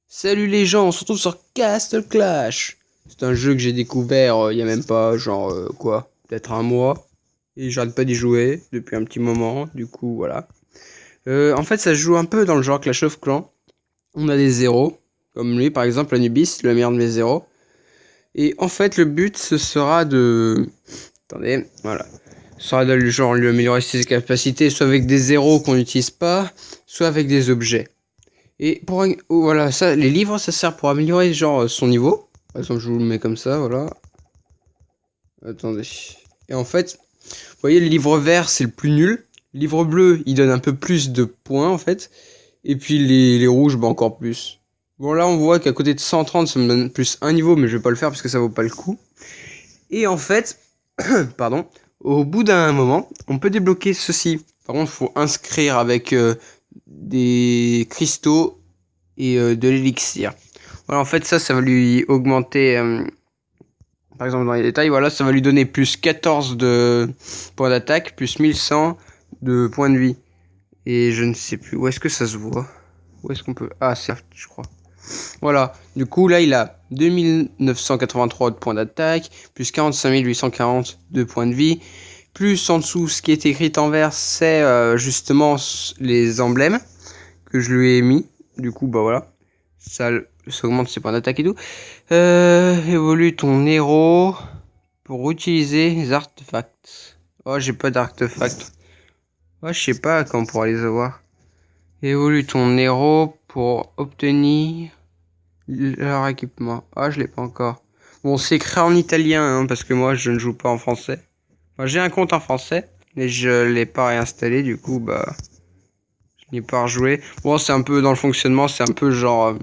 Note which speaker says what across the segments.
Speaker 1: Salut les gens, on se retrouve sur Castle Clash. C'est un jeu que j'ai découvert il y a même pas, peut-être un mois. Et j'arrête pas d'y jouer depuis un petit moment, du coup voilà. En fait ça se joue un peu dans le genre Clash of Clans. On a des zéros, comme lui par exemple, Anubis, le meilleur de mes zéros. Et en fait le but ce sera de... Attendez, voilà. Ce sera de lui améliorer ses capacités, soit avec des zéros qu'on n'utilise pas, soit avec des objets. Et voilà, ça, les livres, ça sert pour améliorer son niveau. Par exemple, je vous le mets comme ça, voilà. Attendez. Et en fait, vous voyez, le livre vert, c'est le plus nul. Le livre bleu, il donne un peu plus de points, en fait. Et puis les rouges, bah encore plus. Bon, là, on voit qu'à côté de 130, ça me donne plus un niveau, mais je vais pas le faire parce que ça vaut pas le coup. Et en fait, pardon, au bout d'un moment, on peut débloquer ceci. Par contre, il faut inscrire avec des cristaux et de l'élixir. Voilà, en fait, ça va lui augmenter, par exemple, dans les détails, voilà, ça va lui donner plus 14 de points d'attaque, plus 1100 de points de vie. Et je ne sais plus, où est-ce que ça se voit? Où est-ce qu'on peut... Ah, c'est je crois. Voilà, du coup, là, il a 2983 de points d'attaque, plus 45 840 de points de vie, plus en dessous, ce qui est écrit en vert, c'est justement les emblèmes que je lui ai mis. Du coup, bah voilà. Ça augmente ses points d'attaque et tout. Évolue ton héros pour utiliser les artefacts. Oh, j'ai pas d'artefacts. Oh, je sais pas quand on pourra les avoir. Évolue ton héros pour obtenir leur équipement. Ah, je l'ai pas encore. Bon, c'est écrit en italien, hein, parce que moi, je ne joue pas en français. Enfin, j'ai un compte en français, mais je l'ai pas réinstallé, du coup, bah... Je n'ai pas rejoué. Bon, c'est un peu dans le fonctionnement, c'est un peu genre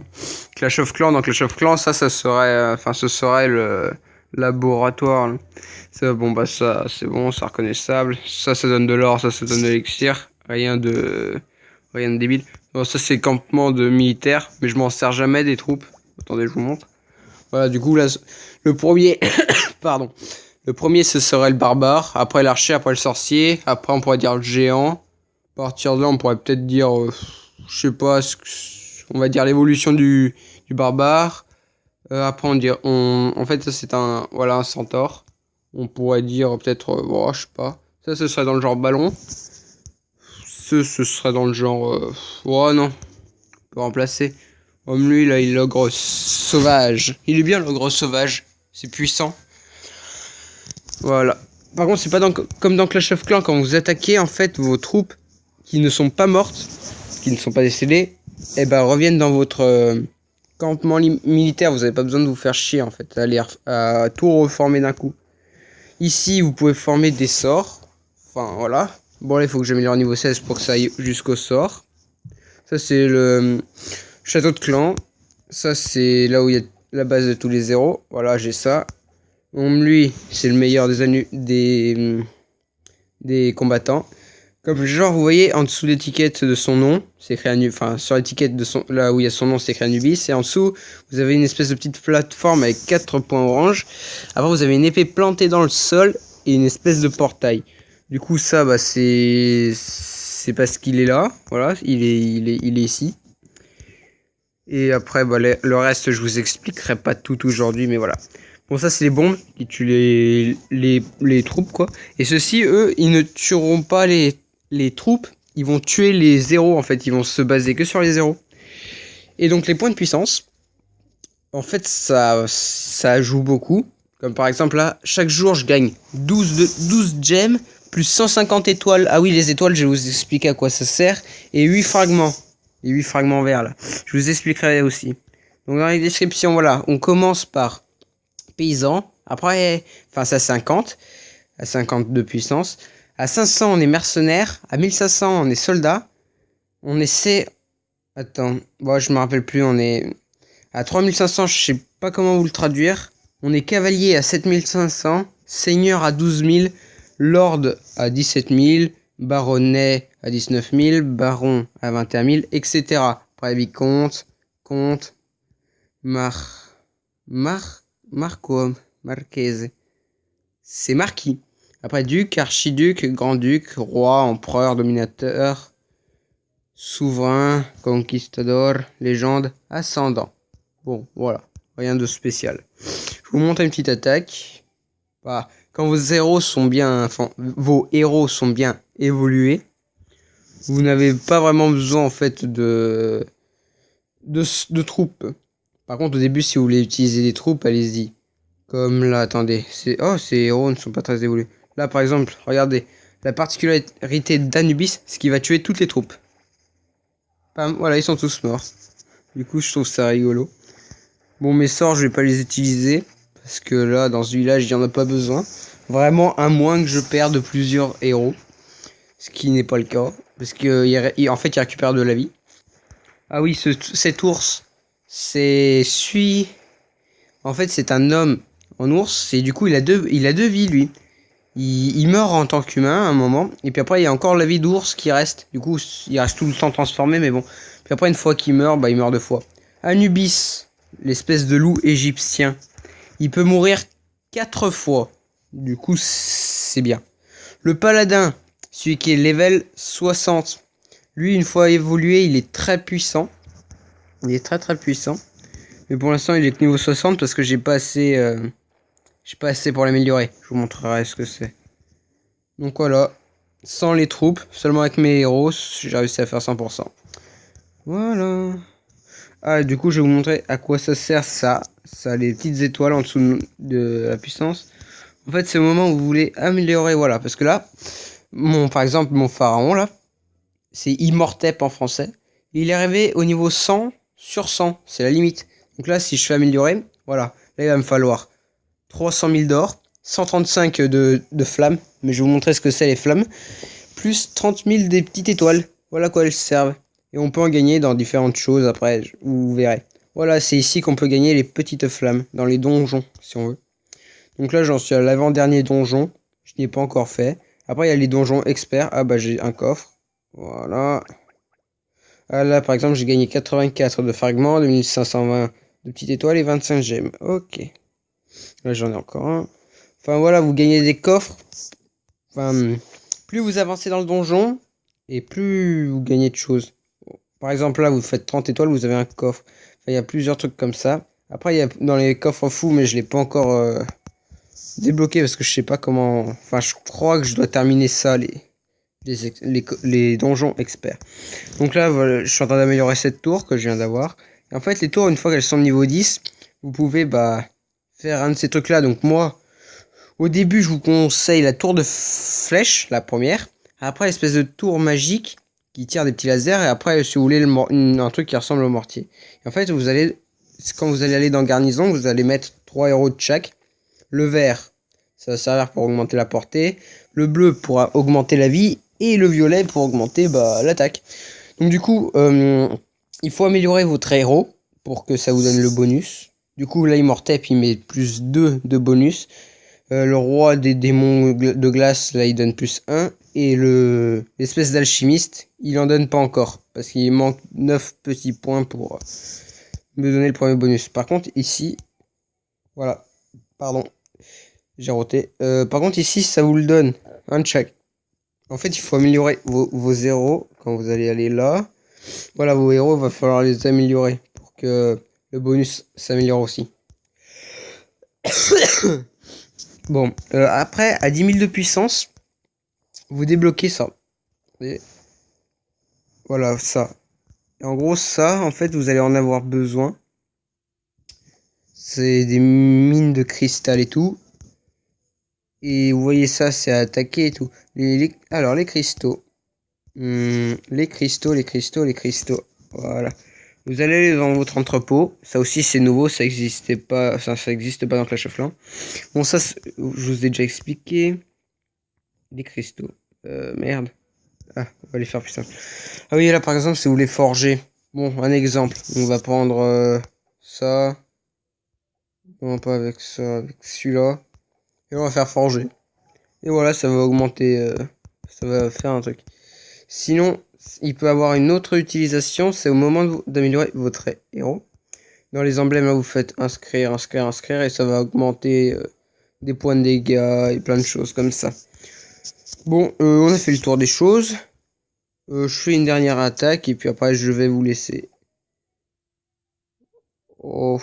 Speaker 1: Clash of Clans. Dans Clash of Clans, ça serait, ce serait le laboratoire. Là. Ça, bon, bah ça, c'est bon, c'est reconnaissable. Ça donne de l'or, ça donne de l'élixir. Rien de débile. Bon, ça c'est campement de militaires, mais je m'en sers jamais des troupes. Attendez, je vous montre. Voilà, du coup là, le premier, pardon, le premier ce serait le barbare. Après l'archer, après le sorcier. Après on pourrait dire le géant. À partir de là, on pourrait peut-être dire, je sais pas, on va dire l'évolution du barbare. Après, en fait, ça c'est un centaure. On pourrait dire peut-être, je sais pas. Ça, ce serait dans le genre ballon. Ce serait dans le genre, non, on peut remplacer. Comme lui, là, il est l'ogre sauvage. Il est bien l'ogre sauvage. C'est puissant. Voilà. Par contre, c'est pas comme dans Clash of Clans, quand vous attaquez, en fait, vos troupes qui ne sont pas mortes, qui ne sont pas décédées, reviennent dans votre campement militaire. Vous n'avez pas besoin de vous faire chier, en fait, à tout reformer d'un coup. Ici, vous pouvez former des sorts. Enfin, voilà. Bon, là, il faut que j'améliore niveau 16 pour que ça aille jusqu'au sort. Ça, c'est le château de clan. Ça, c'est là où il y a la base de tous les zéros. Voilà, j'ai ça. Lui, c'est le meilleur des combattants. Comme genre, vous voyez, en dessous de l'étiquette de son nom, c'est écrit sur l'étiquette de là où il y a son nom, c'est écrit Anubis. Et en dessous, vous avez une espèce de petite plateforme avec 4 points orange. Après, vous avez une épée plantée dans le sol et une espèce de portail. Du coup, ça, bah, c'est parce qu'il est là. Voilà, il est ici. Et après, bah, le reste, je vous expliquerai pas tout aujourd'hui, mais voilà. Bon, ça, c'est les bombes qui tuent les troupes, quoi. Et ceux-ci, eux, ils ne tueront pas les troupes, ils vont tuer les zéros en fait, ils vont se baser que sur les zéros. Et donc les points de puissance, en fait ça joue beaucoup. Comme par exemple là, chaque jour je gagne 12 gemmes plus 150 étoiles. Ah oui, les étoiles, je vais vous expliquer à quoi ça sert. Et 8 fragments. Et 8 fragments verts là. Je vous expliquerai aussi. Donc dans les descriptions, voilà, on commence par paysan. Après, c'est à 50 de puissance. À 500, on est mercenaire. À 1500, on est soldat. On essaie... Attends. Bon, je me rappelle plus. On est... À 3500, je sais pas comment vous le traduire. On est cavalier à 7500. Seigneur à 12 000. Lord à 17 000. Baronnet à 19 000. Baron à 21 000, etc. Après, vicomte. Comte. Marquise. C'est marquis. Après, duc, archiduc, grand-duc, roi, empereur, dominateur, souverain, conquistador, légende, ascendant. Bon, voilà. Rien de spécial. Je vous montre une petite attaque. Bah, quand vos héros sont bien, enfin, vos héros sont bien évolués, vous n'avez pas vraiment besoin en fait de troupes. Par contre, au début, si vous voulez utiliser des troupes, allez-y. Comme là, attendez, ces héros ne sont pas très évolués. Là, par exemple, regardez, la particularité d'Anubis, c'est qu'il va tuer toutes les troupes. Bam, voilà, ils sont tous morts. Du coup, je trouve ça rigolo. Bon, mes sorts, je vais pas les utiliser. Parce que là, dans ce village, il n'y en a pas besoin. Vraiment, à moins que je perde plusieurs héros. Ce qui n'est pas le cas. Parce que, en fait, il récupère de la vie. Ah oui, cet ours, En fait, c'est un homme en ours. Et du coup, il a deux vies, lui. Il meurt en tant qu'humain à un moment. Et puis après, il y a encore la vie d'ours qui reste. Du coup, il reste tout le temps transformé. Mais bon. Puis après, une fois qu'il meurt, bah, il meurt 2 fois. Anubis, l'espèce de loup égyptien. Il peut mourir 4 fois. Du coup, c'est bien. Le paladin, celui qui est level 60. Lui, une fois évolué, il est très puissant. Il est très très puissant. Mais pour l'instant, il est que niveau 60 parce que j'ai pas assez pour l'améliorer. Je vous montrerai ce que c'est. Donc voilà. Sans les troupes, seulement avec mes héros, j'ai réussi à faire 100%. Voilà. Ah, du coup, je vais vous montrer à quoi ça sert ça. Ça a les petites étoiles en dessous de la puissance. En fait, c'est au moment où vous voulez améliorer, voilà. Parce que là, par exemple, mon pharaon, là, c'est Immortep en français. Il est arrivé au niveau 100 sur 100. C'est la limite. Donc là, si je fais améliorer, voilà. Là, il va me falloir 300 000 d'or, 135 de flammes. Mais je vais vous montrer ce que c'est les flammes. Plus 30 000 des petites étoiles. Voilà à quoi elles servent. Et on peut en gagner dans différentes choses après, vous verrez. Voilà, c'est ici qu'on peut gagner les petites flammes, dans les donjons, si on veut. Donc là, j'en suis à l'avant-dernier donjon. Je n'y ai pas encore fait. Après, il y a les donjons experts. Ah bah, j'ai un coffre. Voilà. Ah là, par exemple, j'ai gagné 84 de fragments, 2520 de petites étoiles et 25 gemmes. Ok. Là, j'en ai encore un. Enfin, voilà, vous gagnez des coffres. Enfin, plus vous avancez dans le donjon, et plus vous gagnez de choses. Par exemple, là, vous faites 30 étoiles, vous avez un coffre. Enfin, il y a plusieurs trucs comme ça. Après, il y a dans les coffres fous, mais je l'ai pas encore débloqué parce que je sais pas comment. Enfin, je crois que je dois terminer ça, les donjons experts. Donc là, voilà, je suis en train d'améliorer cette tour que je viens d'avoir. Et en fait, les tours, une fois qu'elles sont niveau 10, vous pouvez faire un de ces trucs-là. Donc moi, au début, je vous conseille la tour de flèche, la première. Après, l'espèce de tour magique qui tire des petits lasers. Et après, si vous voulez un truc qui ressemble au mortier. Et en fait, quand vous allez aller dans garnison, vous allez mettre 3 héros de chaque. Le vert, ça va servir pour augmenter la portée. Le bleu pour augmenter la vie. Et le violet pour augmenter l'attaque. Donc du coup, il faut améliorer votre héros pour que ça vous donne le bonus. Du coup, là, Immortep, il met plus 2 de bonus. Le roi des démons de glace, là, il donne plus 1. Et l'espèce d'alchimiste, il en donne pas encore. Parce qu'il manque 9 petits points pour me donner le premier bonus. Par contre, ici, voilà. Pardon, j'ai roté. Par contre, ici, ça vous le donne. Un de chaque. En fait, il faut améliorer vos héros quand vous allez aller là. Voilà, vos héros, il va falloir les améliorer pour que le bonus s'améliore aussi. Bon, après, à 10 000 de puissance, vous débloquez ça. Et voilà, ça. Et en gros, ça, en fait, vous allez en avoir besoin. C'est des mines de cristal et tout. Et vous voyez ça, c'est à attaquer et tout. Alors, les cristaux. Les cristaux. Voilà. Vous allez aller dans votre entrepôt. Ça aussi, c'est nouveau. Ça n'existait pas. Ça existe pas dans Clash of Clans. Bon, ça, je vous ai déjà expliqué. Les cristaux. Merde. Ah, on va les faire plus simple. Ah oui, là, par exemple, si vous voulez forger. Bon, un exemple. On va prendre ça. Non, pas avec ça. Avec celui-là. Et on va faire forger. Et voilà, ça va augmenter. Ça va faire un truc. Sinon, il peut avoir une autre utilisation, c'est au moment d'améliorer votre héros. Dans les emblèmes, là, vous faites inscrire, et ça va augmenter des points de dégâts et plein de choses comme ça. Bon, on a fait le tour des choses. Je fais une dernière attaque et puis après je vais vous laisser. Oh.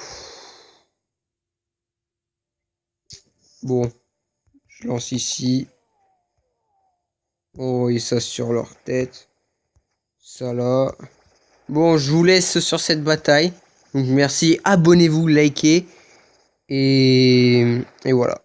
Speaker 1: Bon, je lance ici. On va ça sur leur tête. Ça là. Bon, je vous laisse sur cette bataille. Donc merci, abonnez-vous, likez. Et voilà.